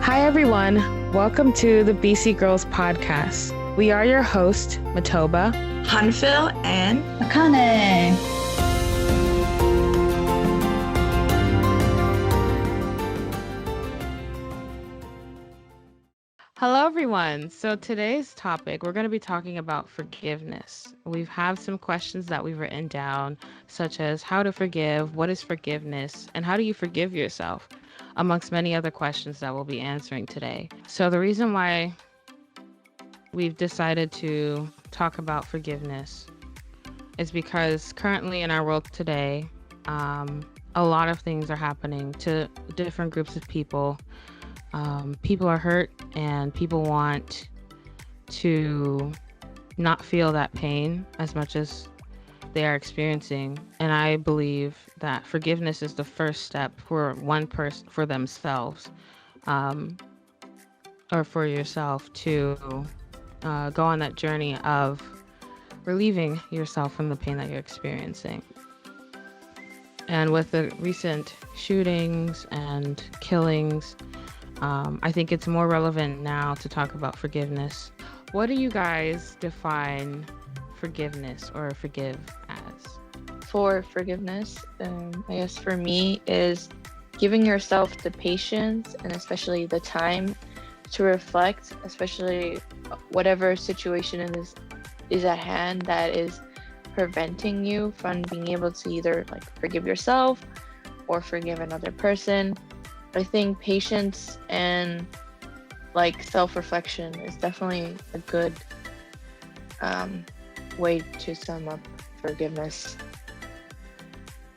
Hi, everyone. Welcome to the BC Girls Podcast. We are your hosts, Matoba, Hanfil, and Akane. Hello, everyone. So today's topic, we're going to be talking about forgiveness. We have some questions that we've written down, such as how to forgive, what is forgiveness, and how do you forgive yourself, amongst many other questions that we'll be answering today. So the reason why we've decided to talk about forgiveness is because currently in our world today, a lot of things are happening to different groups of people. People are hurt and people want to not feel that pain as much as they are experiencing. And I believe that forgiveness is the first step for one person, for themselves, or for yourself to go on that journey of relieving yourself from the pain that you're experiencing. And with the recent shootings and killings, I think it's more relevant now to talk about forgiveness. What do you guys define forgiveness or forgive as? for forgiveness, I guess for me, is giving yourself the patience and especially the time to reflect, especially whatever situation is at hand that is preventing you from being able to either forgive yourself or forgive another person. I think patience and self-reflection is definitely a good way to sum up forgiveness.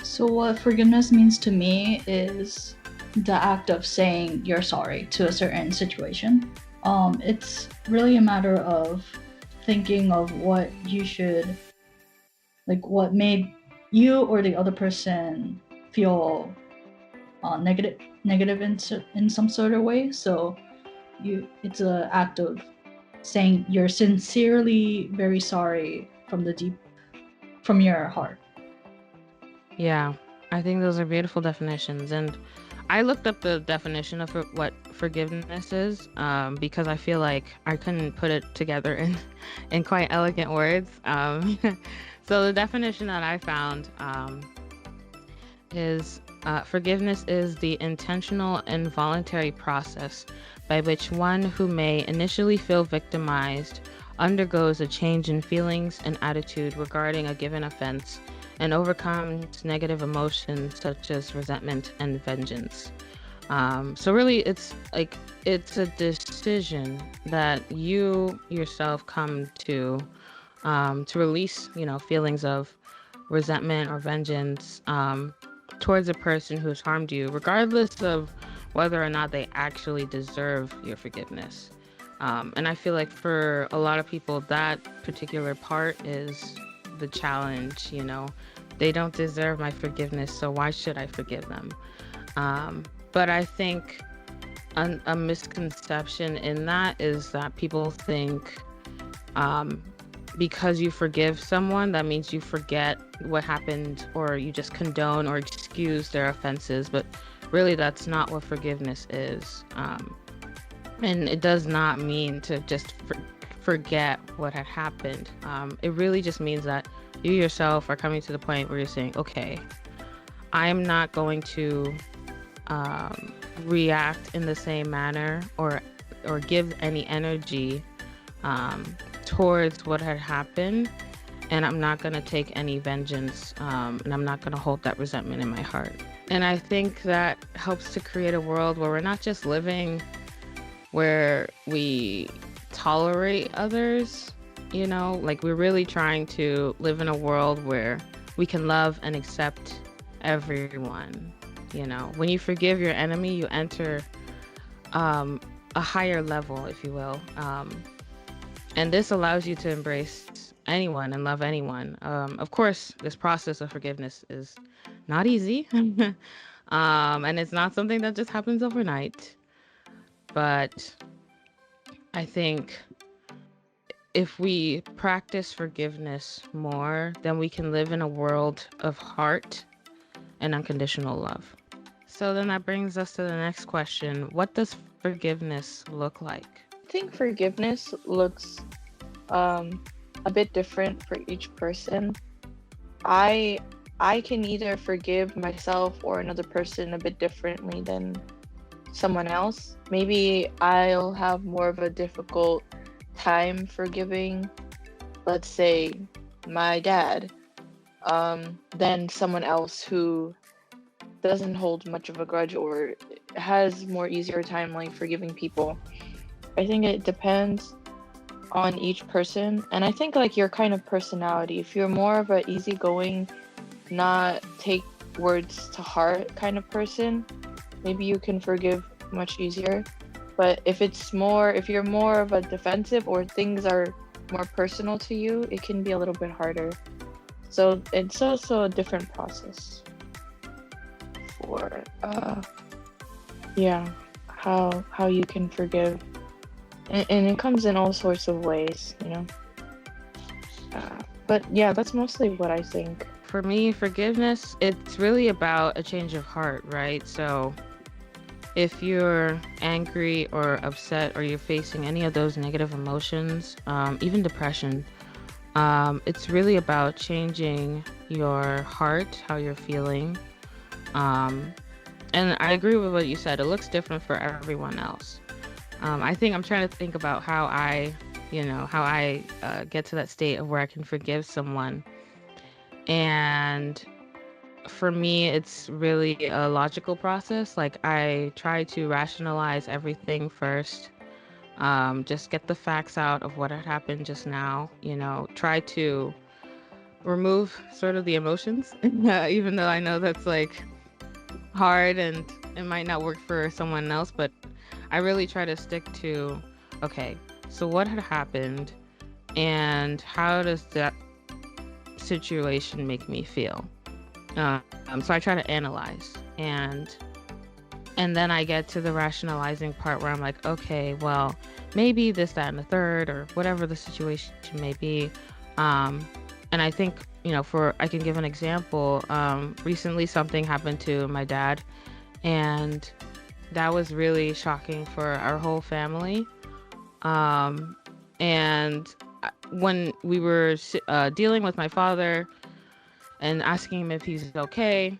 So what forgiveness means to me is the act of saying you're sorry to a certain situation. It's really a matter of thinking of what you should, what made you or the other person feel negative in some sort of way. So it's an act of saying you're sincerely very sorry from your heart. Yeah, I think those are beautiful definitions. And I looked up the definition of what forgiveness is because I feel like I couldn't put it together in quite elegant words. So the definition that I found is forgiveness is the intentional and voluntary process by which one who may initially feel victimized undergoes a change in feelings and attitude regarding a given offense and overcomes negative emotions such as resentment and vengeance. So really it's a decision that you yourself come to release, feelings of resentment or vengeance towards a person who's harmed you, regardless of whether or not they actually deserve your forgiveness. And I feel like for a lot of people, that particular part is the challenge. They don't deserve my forgiveness, so why should I forgive them? But I think a misconception in that is that people think because you forgive someone, that means you forget what happened, or you just condone or excuse their offenses. But really, that's not what forgiveness is. And it does not mean to just forget what had happened. It really just means that you yourself are coming to the point where you're saying, okay, I'm not going to react in the same manner or give any energy towards what had happened, and I'm not going to take any vengeance, and I'm not going to hold that resentment in my heart. And I think that helps to create a world where we're not just living where we tolerate others, we're really trying to live in a world where we can love and accept everyone. When you forgive your enemy, you enter a higher level, if you will. And this allows you to embrace anyone and love anyone. Of course, this process of forgiveness is not easy. And it's not something that just happens overnight. But I think if we practice forgiveness more, then we can live in a world of heart and unconditional love. So then that brings us to the next question. What does forgiveness look like? I think forgiveness looks um, a bit different for each person. I I can either forgive myself or another person a bit differently than someone else. Maybe I'll have more of a difficult time forgiving, let's say, my dad, than someone else who doesn't hold much of a grudge or has more easier time like forgiving people. I think it depends on each person, and I think like your kind of personality. If you're more of a easygoing, not take words to heart kind of person, maybe you can forgive much easier. But if you're more of a defensive or things are more personal to you, it can be a little bit harder. So it's also a different process for yeah, how you can forgive. And it comes in all sorts of ways, you know. But yeah, that's mostly what I think. For me, forgiveness, it's really about a change of heart, right? So if you're angry or upset or you're facing any of those negative emotions, even depression, it's really about changing your heart, how you're feeling. And I agree with what you said. It looks different for everyone else. I think I'm trying to think about how I get to that state of where I can forgive someone. And for me, it's really a logical process. Like I try to rationalize everything first. Just get the facts out of what had happened just now. Try to remove sort of the emotions, even though I know that's like hard and it might not work for someone else. But I really try to stick to, okay, so what had happened and how does that situation make me feel? So I try to analyze and then I get to the rationalizing part where I'm like, okay, well, maybe this, that, and the third, or whatever the situation may be. And I think, I can give an example. Recently something happened to my dad, and that was really shocking for our whole family. And when we were dealing with my father and asking him if he's okay,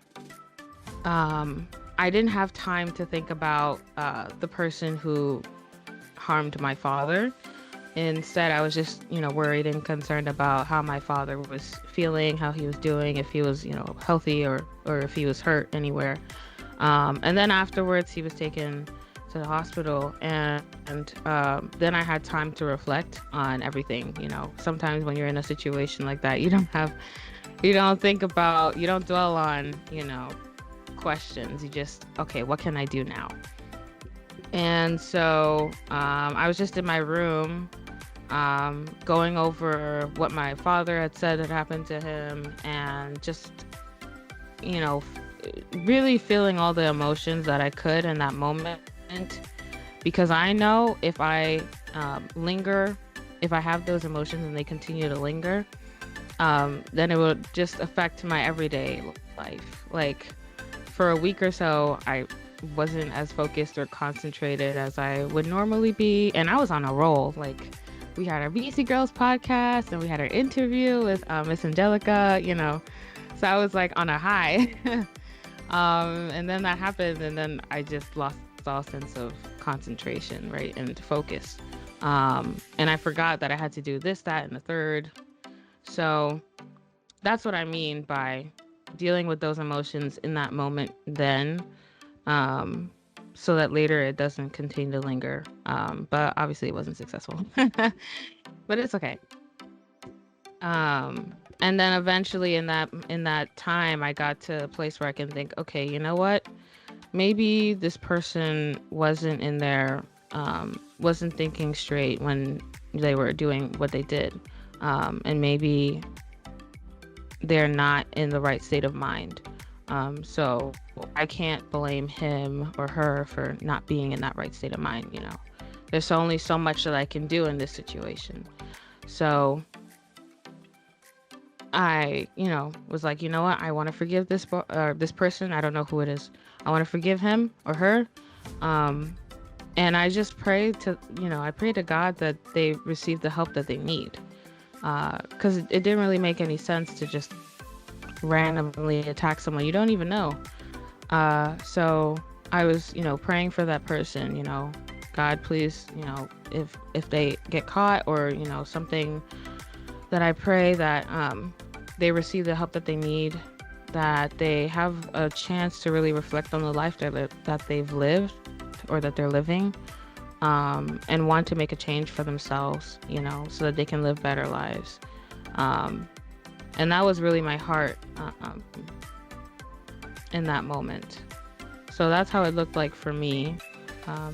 I didn't have time to think about the person who harmed my father. Instead, I was just, worried and concerned about how my father was feeling, how he was doing, if he was, healthy or if he was hurt anywhere. And then afterwards, he was taken to the hospital, and then I had time to reflect on everything. Sometimes when you're in a situation like that, you don't dwell on, questions. You just, okay, what can I do now? And so I was just in my room going over what my father had said had happened to him, and just, really feeling all the emotions that I could in that moment. Because I know if I linger, if I have those emotions and they continue to linger, then it will just affect my everyday life. Like for a week or so, I wasn't as focused or concentrated as I would normally be, and I was on a roll. Like we had our BC Girls podcast and we had our interview with Miss Angelica, so I was like on a high. And then that happened, and then I just lost all sense of concentration, right, and focus. And I forgot that I had to do this, that, and the third. So that's what I mean by dealing with those emotions in that moment then, so that later it doesn't continue to linger. But obviously it wasn't successful. But it's okay. And then eventually in that time, I got to a place where I can think, okay, you know what? Maybe this person wasn't in there, wasn't thinking straight when they were doing what they did. And maybe they're not in the right state of mind. So I can't blame him or her for not being in that right state of mind. There's only so much that I can do in this situation. So I, was like, you know what? I want to forgive this person. I don't know who it is. I want to forgive him or her. And I just pray to, I pray to God that they receive the help that they need. Because it didn't really make any sense to just randomly attack someone you don't even know. So I was, praying for that person, God, please, if they get caught or, something, that I pray that they receive the help that they need, that they have a chance to really reflect on the life that they've lived or that they're living, and want to make a change for themselves, so that they can live better lives. And that was really my heart in that moment. So that's how it looked like for me.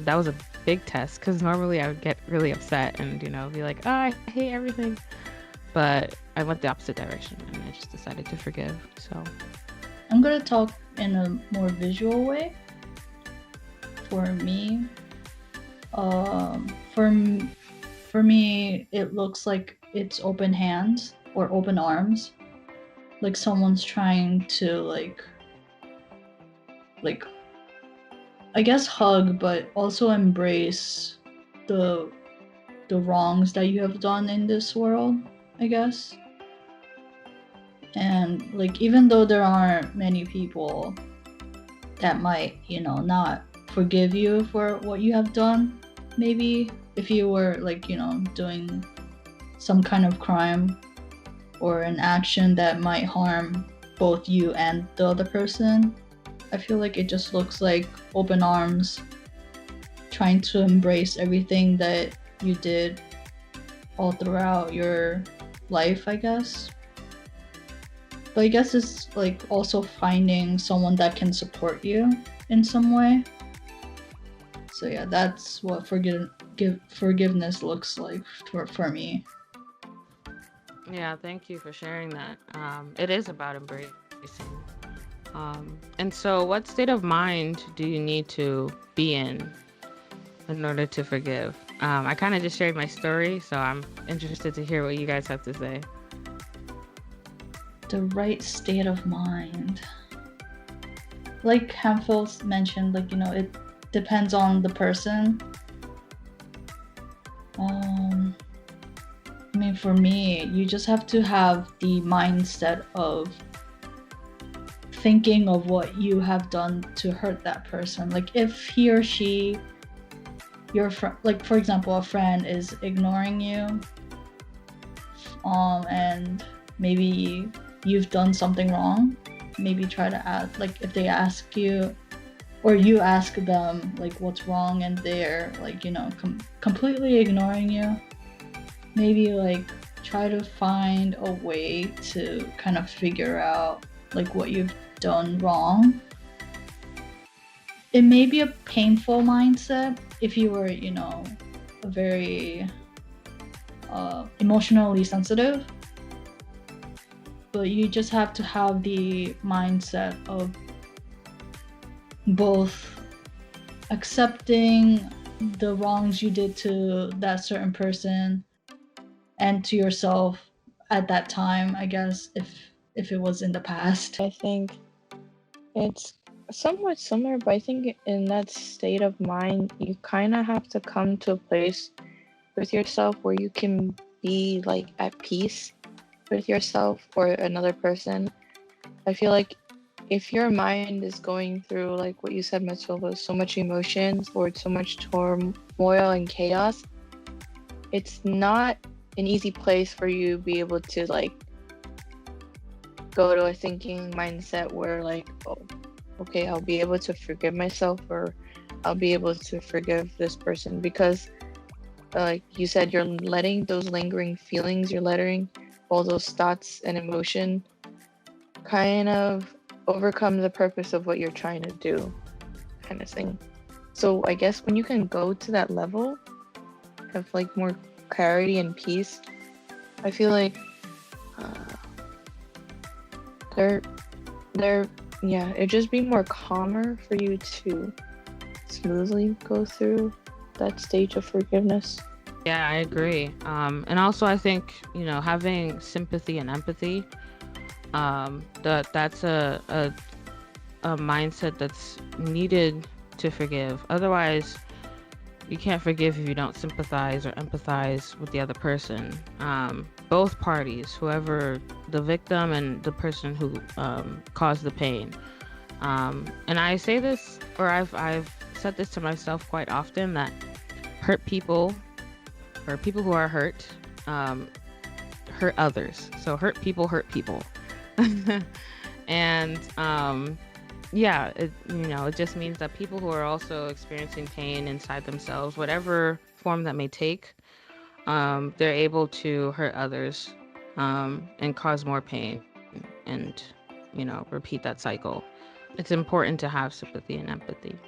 That was a big test because normally I would get really upset and, be like, oh, I hate everything. But I went the opposite direction and I just decided to forgive. So I'm going to talk in a more visual way. For me, for me, it looks like it's open hands or open arms. Like someone's trying to like I guess hug, but also embrace the wrongs that you have done in this world, I guess. And like even though there aren't many people that might, not forgive you for what you have done, maybe if you were like, doing some kind of crime or an action that might harm both you and the other person, I feel like it just looks like open arms, trying to embrace everything that you did all throughout your life, I guess. But I guess it's like also finding someone that can support you in some way. So yeah, that's what forgiveness looks like for me. yeah, thank you for sharing that. It is about embracing. And so what state of mind do you need to be in order to forgive? I kind of just shared my story, so I'm interested to hear what you guys have to say. The right state of mind. Like Hamphil mentioned, like, it depends on the person. I mean, for me, you just have to have the mindset of thinking of what you have done to hurt that person. Like if he or she, your friend, like for example, a friend is ignoring you, and maybe you've done something wrong, maybe try to ask, like if they ask you or you ask them like what's wrong and they're like, completely ignoring you, maybe like try to find a way to kind of figure out like what you've done wrong. It may be a painful mindset if you were, a very emotionally sensitive, but you just have to have the mindset of both accepting the wrongs you did to that certain person and to yourself at that time, I guess, if it was in the past. I think it's somewhat similar, but I think in that state of mind, you kind of have to come to a place with yourself where you can be like at peace with yourself or another person. I feel like if your mind is going through like what you said, Matilda, so much emotions or so much turmoil and chaos, it's not an easy place for you to be able to like go to a thinking mindset where like, oh, okay, I'll be able to forgive myself or I'll be able to forgive this person, because like you said, you're letting those lingering feelings, you're letting all those thoughts and emotion kind of overcome the purpose of what you're trying to do, kind of thing. So I guess when you can go to that level of like more clarity and peace, I feel like it'd just be more calmer for you to smoothly go through that stage of forgiveness. Yeah, I agree. And also I think, having sympathy and empathy, that's a mindset that's needed to forgive. Otherwise, You can't forgive if you don't sympathize or empathize with the other person. Both parties, whoever, the victim and the person who caused the pain. And I say this, or I've said this to myself quite often, that hurt people, or people who are hurt, hurt others. So hurt people hurt people. And yeah, it just means that people who are also experiencing pain inside themselves, whatever form that may take, they're able to hurt others, and cause more pain, and repeat that cycle. It's important to have sympathy and empathy.